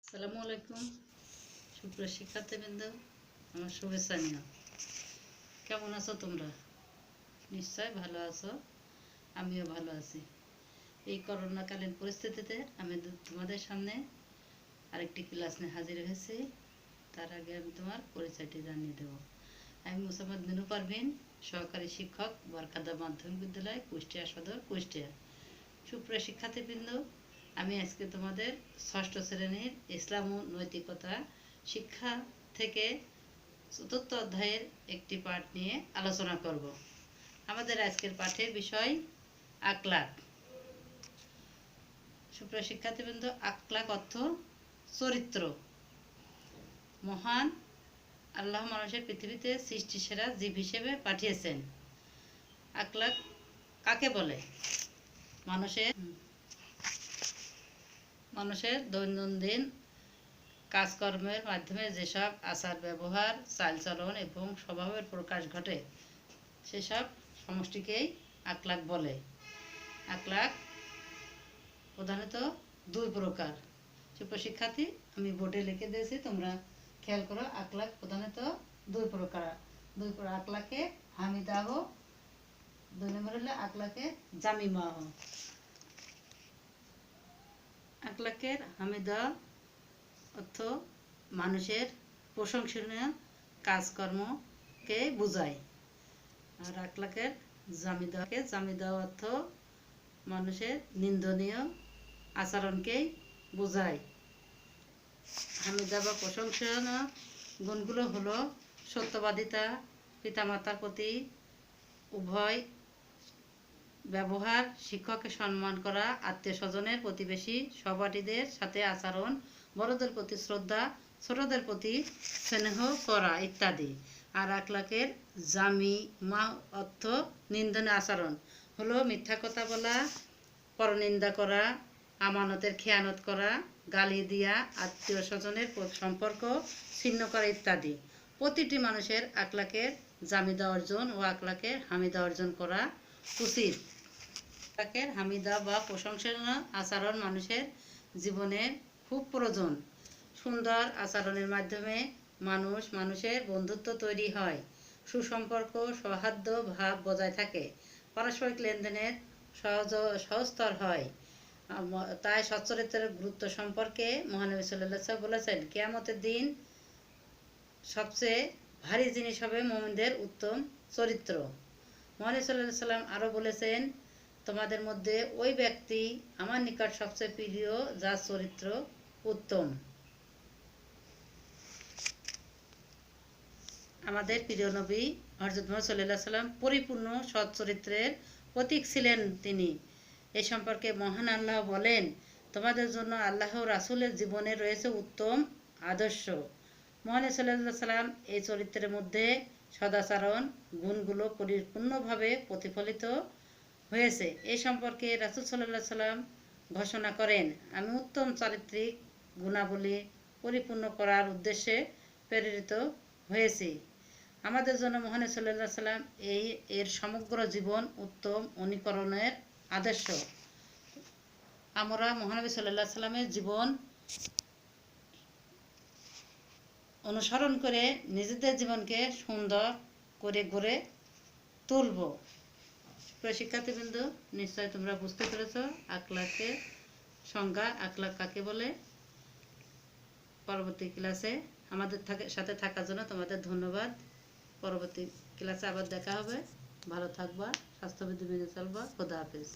আসসালামু আলাইকুম সুপ্রিয় শিক্ষার্থীবৃন্দ, আমার শুভেচ্ছা নিও। কেমন আছো তোমরা? নিশ্চয় ভালো আছো, আমিও ভালো আছি। এই করোনাকালীন পরিস্থিতিতে আমি তোমাদের সামনে আরেকটি ক্লাস নিয়ে হাজির হয়েছি। তার আগে আমি তোমার পরিচয়টি জানিয়ে দেব। আমি মোসাম্মদ মিনু পারভিন, সহকারী শিক্ষক, বরকাদা মাধ্যমিক বিদ্যালয়, কুষ্টিয়া সদর, কুষ্টিয়া। সুপ্রিয় শিক্ষার্থীবৃন্দ, আমি আজকে তোমাদের ষষ্ঠ শ্রেণীর ইসলাম ও নৈতিকতা শিক্ষা থেকে চতুর্থ অধ্যায়ের একটি পাঠ নিয়ে আলোচনা করব। আমাদের আজকের পাঠের বিষয় আখলাক। সুপ্রিয় শিক্ষার্থীবৃন্দ, আখলাক অর্থ চরিত্র। মহান আল্লাহ মানুষের পৃথিবীতে সৃষ্টি সেরা জীব হিসেবে পাঠিয়েছেন। আখলাক কাকে বলে? মানুষের দৈনন্দিন কাজকর্মের মাধ্যমে যেসব আচার ব্যবহার, চালচলন এবং স্বভাবের প্রকাশ ঘটে সেসব সমষ্টিকেই আখলাক বলে। আখলাক প্রধানত দুই প্রকার। শিক্ষার্থী, আমি বোর্ডে লিখে দিয়েছি, তোমরা খেয়াল করো। আখলাক প্রধানত দুই প্রকার। আখলাকে হামিদাহ, দুই নম্বর হলো আখলাকে জামিমাহ। আখলাকের হামিদা অর্থ মানুষের প্রশংসনীয় কাজকর্মকে বোঝায়। আর আখলাকের জামিদা অর্থ মানুষের নিন্দনীয় আচরণকেই বোঝায়। হামিদা বা প্রশংসনীয় গুণগুলো হলো সত্যবাদিতা, পিতামাতার প্রতি উভয় ব্যবহার, শিক্ষককে সম্মান করা, আত্মীয় স্বজনের, প্রতিবেশী, সহপাঠীদের সাথে আচরণ, বড়দের প্রতি শ্রদ্ধা, ছোটদের প্রতি স্নেহ করা ইত্যাদি। আর আখলাকের জামিমা অর্থ নিন্দনীয় আচরণ হলো মিথ্যা কথা বলা, পরনিন্দা করা, আমানতের খেয়ানত করা, গালি দিয়া, আত্মীয় স্বজনের সম্পর্ক ছিন্ন করা ইত্যাদি। প্রতিটি মানুষের আখলাকের জামিদা অর্জন ও আখলাকের হামিদা অর্জন করা উচিত। আখলাকের হামিদা বা প্রশংসনীয় আচরণ মানুষের জীবনে খুব প্রয়োজন। সুন্দর আচরণের মাধ্যমে মানুষের বন্ধুত্ব তৈরি হয়, সুসম্পর্ক, সৌহার্দ্য ভাব বজায় থাকে, পারস্পরিক লেনদেনের সহজতর হয়। তাই সচ্চরিত্রের গুরুত্ব সম্পর্কে মহানবী সাল্লাল্লাহু আলাইহি ওয়াসাল্লাম বলেছেন, কিয়ামতের দিন সবচেয়ে ভারী জিনিস হবে মুমিনদের উত্তম চরিত্র। মহানবী সাল্লাল্লাহু আলাইহি ওয়াসাল্লাম আরও বলেছেন, তোমাদের মধ্যে ওই ব্যক্তি আমার নিকট সবচেয়ে প্রিয় যার চরিত্র উত্তম। আমাদের প্রিয় নবী হযরত মুহাম্মদ সাল্লাল্লাহু আলাইহি ওয়াসাল্লাম পরিপূর্ণ সৎ চরিত্রের প্রতীক ছিলেন তিনি। এ সম্পর্কে মহান আল্লাহ বলেন, তোমাদের জন্য আল্লাহ ও রাসূলের জীবনে রয়েছে উত্তম আদর্শ। মহানবী সাল্লাল্লাহু আলাইহি ওয়াসাল্লাম এই চরিত্রের মধ্যে সদাচরণ গুণগুলো পরিপূর্ণভাবে প্রতিফলিত হয়েছে। এই সম্পর্কে রাসূল সাল্লাল্লাহু আলাইহি ওয়াসাল্লাম ঘোষণা করেন, আমি উত্তম চারিত্রিক গুণাবলী পরিপূর্ণ করার উদ্দেশ্যে প্রেরিত হয়েছি। আমাদের জন্য মহানবী সাল্লাল্লাহু আলাইহি ওয়াসাল্লাম এর সমগ্র জীবন উত্তম অনুকরণের আদর্শ। আমরা মহানবী সাল্লাল্লাহু আলাইহি ওয়াসাল্লামের জীবন অনুসরণ করে নিজেদের জীবনকে সুন্দর করে গড়ে তুলব। শিক্ষার্থীবৃন্দ, নিশ্চয় তোমরা বুঝতে পেরেছ আখলাকের সংজ্ঞা, আখলাক কাকে বলে। পরবর্তী ক্লাসে আমাদের সাথে থাকার জন্য তোমাদের ধন্যবাদ। পরবর্তী ক্লাসে আবার দেখা হবে। ভালো থাকবা, স্বাস্থ্যবিধি মেনে চলবা। খোদা হাফেজ।